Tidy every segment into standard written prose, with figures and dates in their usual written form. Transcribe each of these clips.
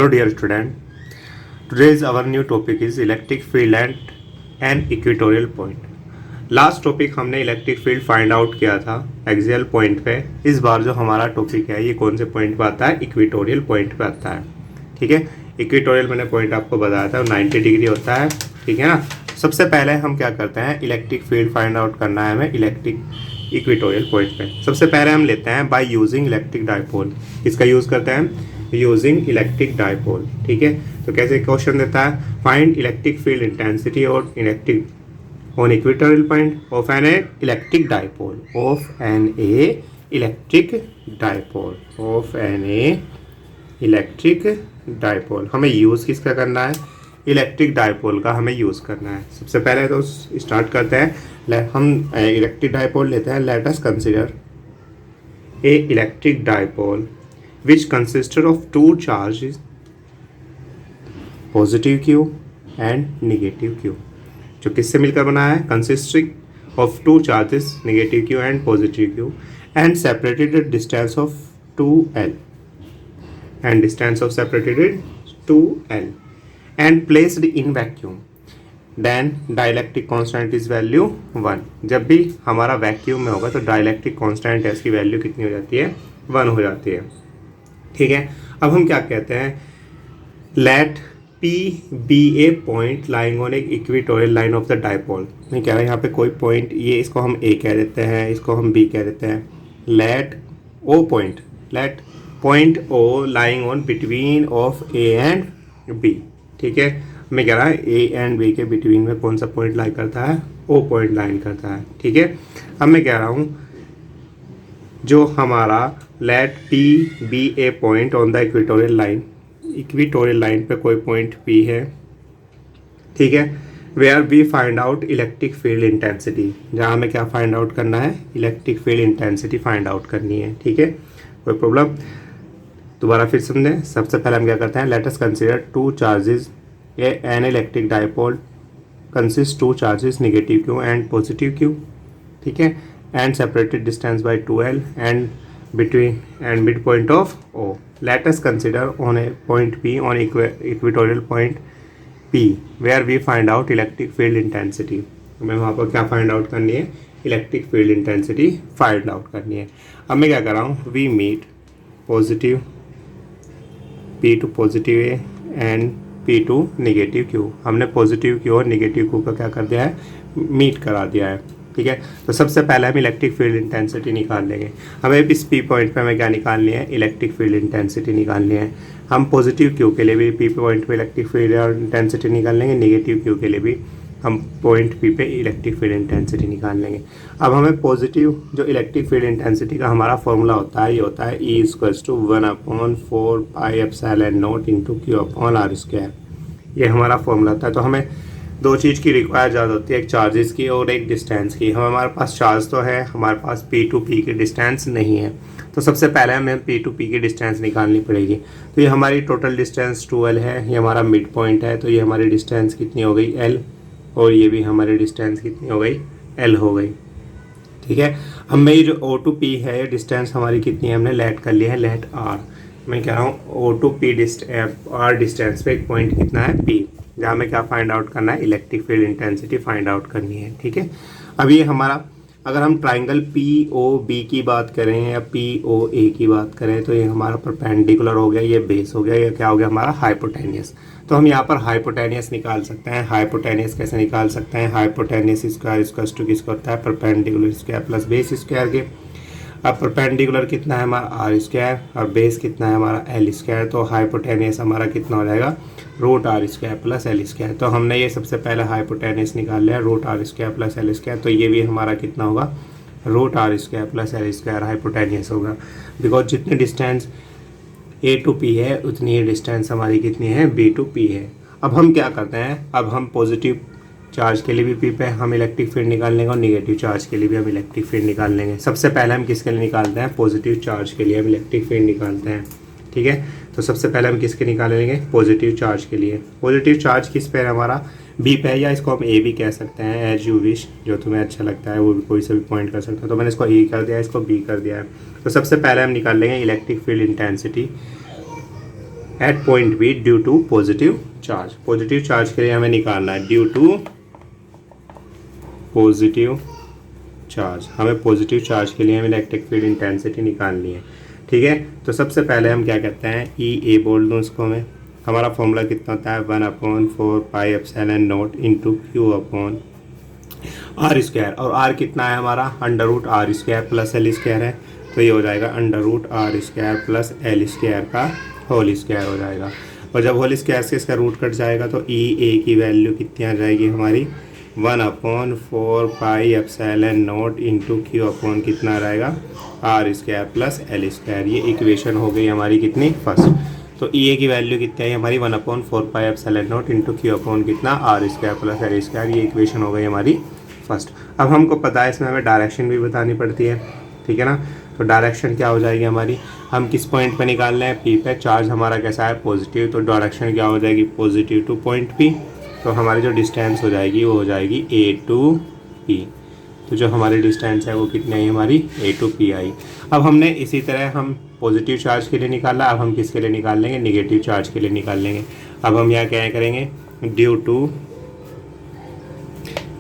Hello dear student, today's our new topic is electric field at an equatorial point. Last topic हमने electric field find out किया था axial point पे। इस बार जो हमारा topic है ये कौन से पॉइंट पे आता है? इक्वेटोरियल पॉइंट पे आता है। ठीक है, इक्वेटोरियल मैंने पॉइंट आपको बताया था 90 डिग्री होता है। ठीक है ना। सबसे पहले हम क्या करते हैं, इलेक्ट्रिक फील्ड फाइंड आउट करना है हमें इलेक्ट्रिक इक्वेटोरियल पॉइंट पे। सबसे पहले हम लेते हैं बाय यूजिंग इलेक्ट्रिक डायपोल। इसका यूज़ करते हैं यूजिंग इलेक्ट्रिक डायपोल। ठीक है, तो कैसे क्वेश्चन देता है, फाइंड इलेक्ट्रिक फील्ड इंटेंसिटी और electric on equatorial point of an electric dipole of an electric dipole। हमें यूज़ किसका करना है? इलेक्ट्रिक डायपोल का हमें यूज़ करना है। सबसे पहले तो स्टार्ट करते हैं, हम इलेक्ट्रिक डायपोल लेते हैं। Let us consider a electric dipole which consisted of two charges, positive Q and negative Q. जो किससे मिलकर बना है? Consisting of two charges, negative Q and positive Q, and separated at distance of 2L and distance of separated 2L and placed in vacuum, then dielectric constant is value 1। जब भी हमारा vacuum में होगा तो डाइलेक्ट्रिक कांस्टेंट है, इसकी value कितनी हो जाती है? 1 हो जाती है। ठीक है, अब हम क्या कहते हैं, late P be a point lying on an equatorial line of the dipole। मैं कह रहा है यहाँ पे कोई पॉइंट, ये इसको हम A कह देते हैं, इसको हम B कह देते हैं। Let point O lying on between of A and B। ठीक है, मैं कह रहा है A and B के बिटवीन में कौन सा पॉइंट लाई करता है? O पॉइंट लाइन करता है। ठीक है, अब मैं कह रहा हूँ जो हमारा let P be a point on the equatorial line, equatorial line पे कोई पॉइंट P है। ठीक है, where we find out electric field intensity, जहाँ हमें क्या फाइंड आउट करना है? Electric field intensity find out करनी है। ठीक है, कोई प्रॉब्लम? दोबारा फिर समझें। सबसे पहले हम क्या करते हैं, let us consider two charges an electric dipole consist two charges, negative Q and positive Q. ठीक है, and separated distance by 2L and between and midpoint of O। Let us consider on a point P on equatorial point P where we find out electric field intensity। हमें वहाँ पर क्या find out करनी है? Electric field intensity find out करनी है। अब मैं क्या कर रहा हूँ, we meet positive P to positive A and P to negative Q। हमने पॉजिटिव Q और नेगेटिव Q का क्या कर दिया है? मीट करा दिया है। ठीक है, तो सबसे पहले हम इलेक्ट्रिक फील्ड इंटेंसिटी निकाल लेंगे। हमें इस P पॉइंट पे हमें क्या निकालनी है? इलेक्ट्रिक फील्ड इंटेंसिटी निकालनी है। हम पॉजिटिव Q के लिए भी P पॉइंट पे इलेक्ट्रिक फील्ड इंटेंसिटी निकाल लेंगे, नेगेटिव Q के लिए भी हम पॉइंट P पे इलेक्ट्रिक फील्ड इंटेंसिटी निकाल लेंगे। अब हमें पॉजिटिव जो इलेक्ट्रिक फील्ड इंटेंसिटी का हमारा फॉर्मूला होता है, ये होता है E=1/4πε0 ये हमारा फॉर्मूला होता है। तो हमें दो चीज़ की रिक्वायर ज़्यादा होती है, एक चार्जेस की और एक डिस्टेंस की। हमारे पास चार्ज तो है, हमारे पास P टू P की डिस्टेंस नहीं है। तो सबसे पहले हमें P टू P की डिस्टेंस निकालनी पड़ेगी। तो ये हमारी टोटल डिस्टेंस 2L है, ये हमारा मिड पॉइंट है, तो ये हमारी डिस्टेंस कितनी हो गई? L, और ये भी हमारी डिस्टेंस कितनी हो गई? L हो गई। ठीक है, अब मेरी जो O टू P है डिस्टेंस हमारी कितनी है? हमने लेट कर लिया है, लेट R। मैं कह रहा हूँ O to P R distance पे एक पॉइंट कितना है? P, जहाँ हमें क्या फाइंड आउट करना है? Electric field intensity find out करनी है। ठीक है, अब ये हमारा, अगर हम ट्राइंगल POB की बात करें या POA की बात करें तो ये हमारा परपेंडिकुलर हो गया, ये बेस हो गया, ये क्या हो गया? हमारा हाइपोटेनियस। तो हम यहाँ पर हाइपोटेनियस निकाल सकते हैं। हाइपोटेनियस कैसे निकाल सकते हैं? हाइपोटेनियस स्क्वायर इक्वल्स टू किसका होता है? Perpendicular square plus base square के। अब परपेंडिकुलर कितना है हमारा? R स्क्वायर, और बेस कितना है हमारा? L square. तो हाइपोटेनियस हमारा कितना हो जाएगा? √R square plus L square. तो हमने ये सबसे पहले हाइपोटेनियस निकाल लिया, √R square plus L square. तो ये भी हमारा कितना होगा? √R square plus L square hypotenuse होगा। बिकॉज जितनी डिस्टेंस A टू P है उतनी ही डिस्टेंस हमारी कितनी है? B टू P है। अब हम क्या करते हैं, अब हम पॉजिटिव चार्ज के लिए भी P पे हम इलेक्ट्रिक फील्ड निकाल लेंगे और नेगेटिव चार्ज के लिए भी हम इलेक्ट्रिक फील्ड निकाल लेंगे। सबसे पहले हम किसके लिए निकालते हैं? पॉजिटिव चार्ज के लिए हम इलेक्ट्रिक फील्ड निकालते हैं। ठीक है, तो सबसे पहले हम किसके निकालेंगे? पॉजिटिव चार्ज के लिए। पॉजिटिव चार्ज किस पे है हमारा? B पे है, या इसको हम A भी कह सकते हैं, एज यू विश, जो तुम्हें अच्छा लगता है वो भी कोई से भी पॉइंट कर सकते हो। तो मैंने इसको A कर दिया है, इसको B कर दिया है। तो सबसे पहले हम निकाल लेंगे electric field intensity at point B due to positive charge. Positive charge के लिए हमें निकालना है ड्यू टू पॉजिटिव चार्ज। हमें पॉजिटिव चार्ज के लिए हमें इलेक्ट्रिक फील्ड इंटेंसिटी निकालनी है। ठीक है, तो सबसे पहले हम क्या कहते हैं, ई ए बोल दूँ उसको मैं। हमारा फॉर्मूला कितना होता है 1/4 pi epsilon naught into Q upon are square. और आर कितना है हमारा √r² प्लस एल स्क्वायर है, तो ये हो जाएगा √r² प्लस एल स्क्वायर का होल स्क्वायर हो जाएगा। और जब होल स्क्वायर से इसका रूट कट जाएगा तो ई ए की वैल्यू कितनी आ जाएगी हमारी 1/4 pi epsilon naught into Q upon कितना आ जाएगा r² प्लस एल स्क्वायर। ये इक्वेशन हो गई हमारी कितनी फर्स्ट। तो ई ए की वैल्यू कितनी आई हमारी 1/4 pi epsilon naught into Q upon कितना r² प्लस एल स्क्वायर। ये इक्वेशन हो गई हमारी फर्स्ट। अब हमको पता है इसमें हमें डायरेक्शन भी बतानी पड़ती है, ठीक है ना। तो डायरेक्शन क्या हो जाएगी हमारी, हम किस पॉइंट पे निकाल रहे हैं, पी पे। चार्ज हमारा कैसा है पॉजिटिव, तो डायरेक्शन क्या हो जाएगी पॉजिटिव टू पॉइंट पी। तो हमारी जो डिस्टेंस हो जाएगी वो हो जाएगी ए टू पी। तो जो हमारी डिस्टेंस है वो कितनी आई हमारी ए टू पी आई। अब हमने इसी तरह हम पॉजिटिव चार्ज के लिए निकाला, अब हम किसके लिए निकाल लेंगे, निगेटिव चार्ज के लिए निकाल लेंगे। अब हम यहाँ क्या करेंगे ड्यू टू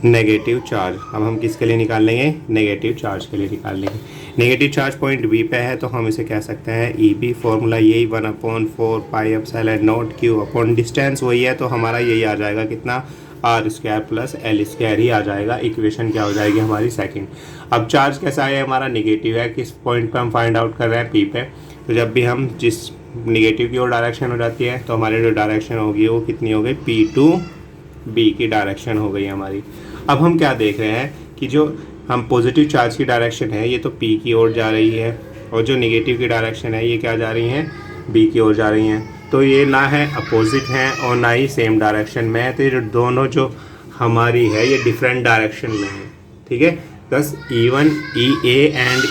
नेगेटिव चार्ज। अब हम किसके लिए निकाल लेंगे, नेगेटिव चार्ज के लिए निकाल लेंगे। नेगेटिव चार्ज पॉइंट बी पे है तो हम इसे कह सकते हैं ई बी। फॉर्मूला यही 1/4 pi epsilon not Q upon distance वही है, तो हमारा यही आ जाएगा कितना r² प्लस एल स्क्वायर ही आ जाएगा। इक्वेशन क्या हो जाएगी हमारी सेकंड। अब चार्ज कैसा है हमारा निगेटिव है, किस पॉइंट पे हम फाइंड आउट कर रहे हैं पी पे। तो जब भी हम जिस निगेटिव की ओर डायरेक्शन हो जाती है तो हमारी जो डायरेक्शन होगी वो कितनी हो गई पी टू बी की डायरेक्शन हो गई हमारी। अब हम क्या देख रहे हैं कि जो हम पॉजिटिव चार्ज की डायरेक्शन है ये तो पी की ओर जा रही है, और जो निगेटिव की डायरेक्शन है ये क्या जा रही हैं बी की ओर जा रही हैं। तो ये ना है अपोजिट हैं और ना ही सेम डायरेक्शन में है, तो ये जो दोनों जो हमारी है ये डिफरेंट डायरेक्शन में है, ठीक है। बस E1 EA and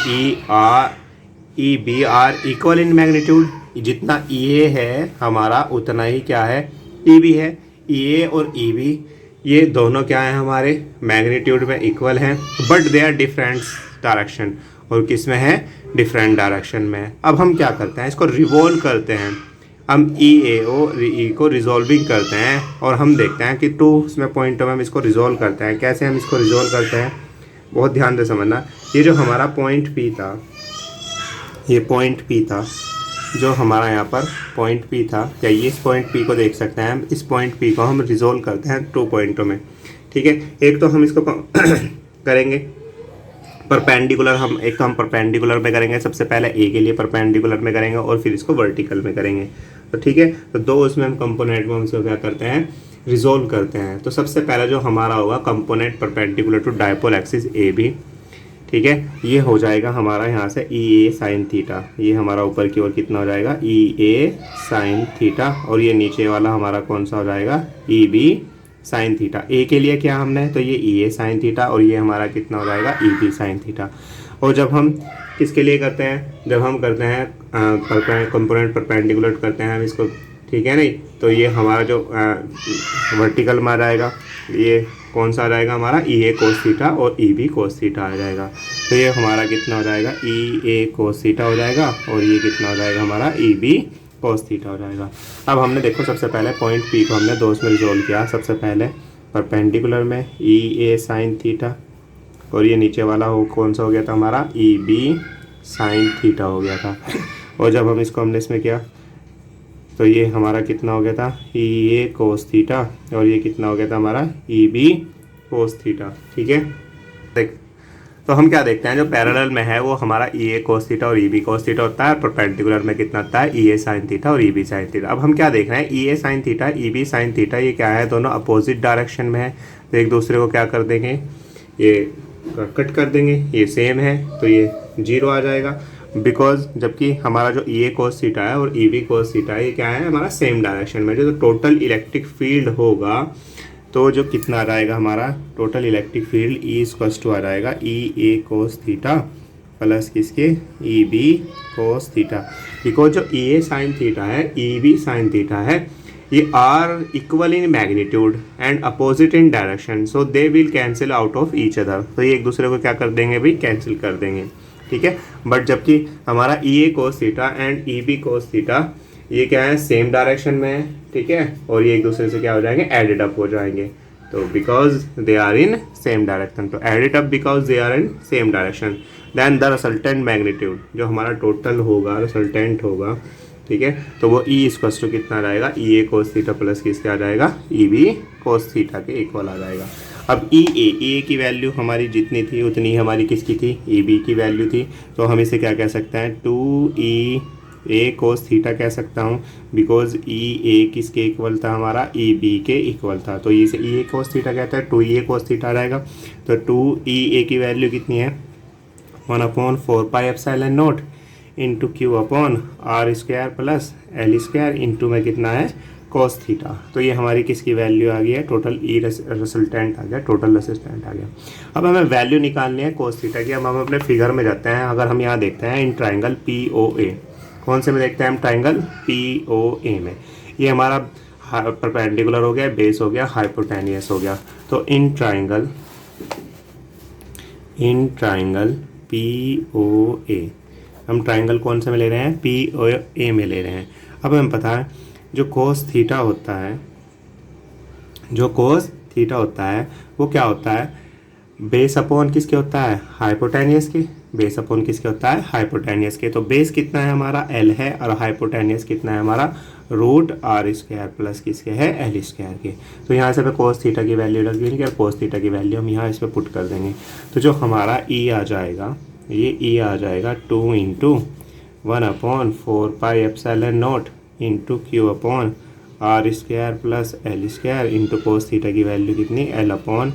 EB are equal in magnitude. जितना EA है हमारा उतना ही क्या है EB है। EA और EB ये दोनों क्या है हमारे मैग्नीट्यूड में इक्वल हैं, but they are different direction. और किस में है डिफरेंट डायरेक्शन में। अब हम क्या करते हैं इसको रिवॉल्व करते हैं, हम EA को रिजॉल्विंग करते हैं और हम देखते हैं कि टू इसमें पॉइंटों में हम इसको रिजॉल्व करते हैं। कैसे हम इसको रिजॉल्व करते हैं बहुत ध्यान से समझना। ये जो हमारा पॉइंट P था, ये पॉइंट P था जो हमारा यहाँ पर पॉइंट P था, क्या ये इस पॉइंट P को देख सकते हैं हम। इस पॉइंट P को हम रिजॉल्व करते हैं टू पॉइंटों में, ठीक है। एक तो हम इसको करेंगे परपेंडिकुलर, हम एक तो हम परपेंडिकुलर में करेंगे, सबसे पहले ए के लिए परपेंडिकुलर में करेंगे और फिर इसको वर्टिकल में करेंगे, तो ठीक है। तो दो उसमें हम कंपोनेंट में हम इसको क्या करते हैं रिजॉल्व करते हैं। तो सबसे पहला जो हमारा होगा component perpendicular to dipole axis A B, ठीक है। ये हो जाएगा हमारा यहाँ से EA साइन थीटा। ये हमारा ऊपर की ओर कितना हो जाएगा EA साइन थीटा, और ये नीचे वाला हमारा कौन सा हो जाएगा EB साइन थीटा। ए के लिए क्या हमने तो ये EA साइन थीटा, और ये हमारा कितना हो जाएगा EB साइन थीटा। और जब हम किसके लिए करते हैं, जब हम करते हैं कंपोनेंट परपेंडिकुलर करते हैं हम इसको, ठीक है नहीं, तो ये हमारा जो वर्टिकल में आ जाएगा ये कौन सा आ जाएगा हमारा EA कोस थीटा और EB कोस थीटा आ जाएगा। तो ये हमारा कितना हो जाएगा EA कोस थीटा हो जाएगा, और ये कितना हो जाएगा हमारा EB कोस थीटा हो जाएगा। अब हमने देखो सबसे पहले पॉइंट P को हमने दो में रिजॉल्व किया। सबसे पहले परपेंडिकुलर में EA साइन थीटा, और ये नीचे वाला हो कौन सा हो गया था हमारा EB साइन थीटा हो गया था। और जब हम इसको हमने इसमें किया तो ये हमारा कितना हो गया था EA कोस थीटा, और ये कितना हो गया था हमारा EB कोस थीटा, ठीक है। देख तो हम क्या देखते हैं जो पैरेलल में है वो हमारा EA कोस थीटा और EB कोस थीटा होता है, परपेंडिकुलर में कितना होता है EA साइन थीटा और EB साइन थीटा। अब हम क्या देख रहे हैं EA sine theta EB sine theta ये क्या है दोनों अपोजिट डायरेक्शन में है, तो एक दूसरे को क्या कर देंगे ये कट कर देंगे, ये सेम है तो ये 0 आ जाएगा। बिकॉज जबकि हमारा जो EA कोस थीटा है और EB कोस थीटा है ये क्या है हमारा सेम डायरेक्शन में। जो टोटल इलेक्ट्रिक फील्ड होगा तो जो कितना आ जाएगा हमारा टोटल इलेक्ट्रिक फील्ड E आ जाएगा EA कोस थीटा प्लस किसके EB कोस थीटा। बिकॉज जो EA साइन थीटा है EB साइन थीटा है ये are equal in magnitude and opposite in direction, so they will cancel out of each other. तो ये एक दूसरे को क्या कर देंगे भाई कैंसिल कर देंगे, ठीक है। बट जबकि हमारा EA cos theta and EB cos theta ये क्या है, सेम डायरेक्शन में है, ठीक है, और ये एक दूसरे से क्या हो जाएंगे, एडेड अप हो जाएंगे। तो because they are in same direction, तो added up because they are in same direction, then the resultant magnitude, जो हमारा टोटल होगा, रिजल्टेंट होगा, ठीक है, तो वो ई इक्वल्स टू कितना आ जाएगा, ई ए कोस थीटा प्लस किसके आ जाएगा, ई बी कोस थीटा के इक्वल आ जाएगा। अब ई ए की वैल्यू हमारी जितनी थी उतनी हमारी किसकी थी, ई बी की वैल्यू थी, तो हम इसे क्या कह सकते हैं, 2 ए कोस थीटा कह सकता हूँ, बिकॉज ई ए किसके इक्वल था, हमारा ई बी के इक्वल था, तो इसे ई ए कोस थीटा कहता है, 2 ई ए कोस थीटा आ जाएगा। तो 2 ई ए की वैल्यू कितनी है, 1/4πε0 into Q upon are square plus L square into में कितना है, कोस थीटा। तो ये हमारी किसकी वैल्यू आ गई है, टोटल ई रिजल्टेंट आ गया, टोटल रेसिस्टेंट आ गया। अब हमें वैल्यू निकालनी है कोस थीटा की। अब हम अपने फिगर में जाते हैं, अगर हम यहाँ देखते हैं इन ट्राइंगल पी ओ ए, कौन से में देखते हैं हम, ट्राइंगल पी ओ ए में, ये हमारा परपेंडिकुलर हो गया, बेस हो गया, हाइपोटेनियस हो गया। तो इन ट्राइंगल पी ओ ए, हम ट्राइंगल कौन से में ले रहे हैं, पी ओ ए में ले रहे हैं। अब हमें पता है जो कोस थीटा होता है, वो क्या होता है, बेस अपॉन किसके होता है, हाइपोटेनियस के, बेस अपॉन किसके होता है, हाइपोटेनियस के। तो बेस कितना है हमारा, एल है, और हाइपोटेनियस कितना है हमारा, रूट आर स्क्वायर प्लस किसके है, एल स्क्वायर के। तो यहाँ से कोस थीटा की वैल्यू रख देंगे और कोस थीटा की वैल्यू हम यहाँ इस पर पुट कर देंगे। तो जो हमारा ई आ जाएगा, ये ई आ जाएगा 2 into 1/4πε0 into Q upon are square plus L square into cos theta की वैल्यू कितनी, l upon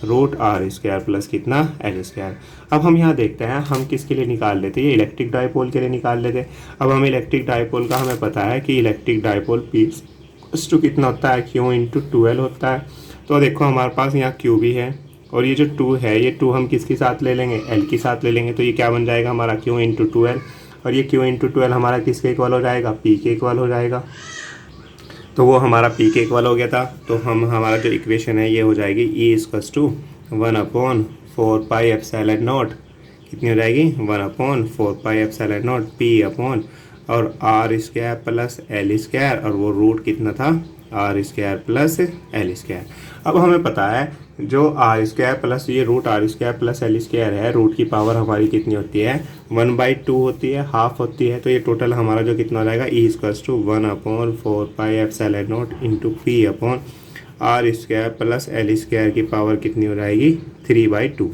root are square plus कितना, एल स्क्वायर। अब हम यहाँ देखते हैं हम किसके लिए निकाल लेते हैं, ये इलेक्ट्रिक डाइपोल के लिए निकाल लेते। अब हम इलेक्ट्रिक डाइपोल का हमें पता है कि इलेक्ट्रिक डाइपोल पी टू कितना होता है, क्यू इंटू 12 होता है। तो देखो हमारे पास यहाँ क्यू भी है, और ये जो 2 है, ये 2 हम किसके साथ ले लेंगे, एल के साथ ले लेंगे। तो ये क्या बन जाएगा हमारा, क्यू इंटू 12, और ये क्यू इंटू 12 हमारा किसके इक्वल हो जाएगा, पी के इक्वल हो जाएगा। तो वो हमारा पी के इक्वल हो गया था। तो हम हमारा जो इक्वेशन है ये हो जाएगी ई इक्वल्स टू 1/4πε0, कितनी हो जाएगी, 1/4πε0 पी अपॉन और R square plus L square, और वो रूट कितना था, R square plus L square. अब हमें पता है जो आर स्क्वायर प्लस ये root are square plus L square है, रूट की पावर हमारी कितनी होती है, 1/2 होती है, हाफ होती है। तो ये टोटल हमारा जो कितना हो जाएगा, E equals to 1/4πε0 into p upon are square plus L square की पावर कितनी हो जाएगी, 3/2,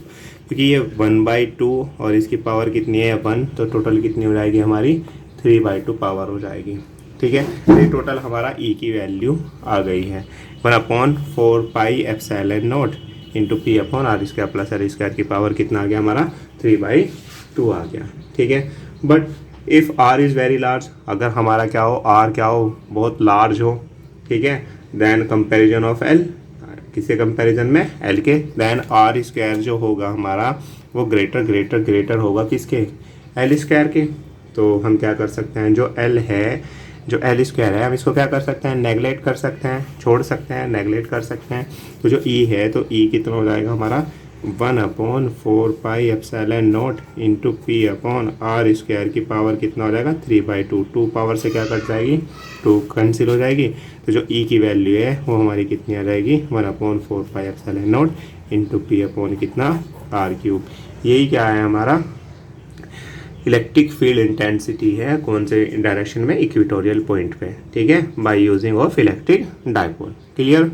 क्योंकि ये 1/2 और इसकी पावर कितनी है 1, तो टोटल कितनी हो जाएगी हमारी 3/2 पावर हो जाएगी। ठीक है, तो ये टोटल हमारा ई की वैल्यू आ गई है 1/4πε0 into p upon are square plus L square की पावर कितना आ गया हमारा 3/2 आ गया। ठीक है, but if r is very large, अगर हमारा क्या हो, आर क्या हो, बहुत लार्ज हो, ठीक है, देन कंपैरिजन ऑफ एल, किसके कंपैरिजन में, एल के, देन आर स्क्वायर जो होगा हमारा वो ग्रेटर होगा किसके, एल स्क्वायर के। तो हम क्या कर सकते हैं, जो एल है, जो एल स्क्वायर है, हम इसको क्या कर सकते हैं, नेगलेक्ट कर सकते हैं, छोड़ सकते हैं, नेगलेक्ट कर सकते हैं। तो जो ई है, तो ई कितना हो जाएगा हमारा 1/4πε0 into p upon are square की पावर कितना हो जाएगा 3/2, 2 पावर से क्या कट जाएगी, 2 कैंसिल हो जाएगी। तो जो ई की वैल्यू है वो हमारी कितनी आ जाएगी 1/4πε0 इंटू पी अपॉन कितना आर क्यूब। यही क्या है हमारा इलेक्ट्रिक फील्ड इंटेंसिटी है, कौन से डायरेक्शन में, इक्वेटोरियल पॉइंट पे। ठीक है, by using of electric dipole. Clear.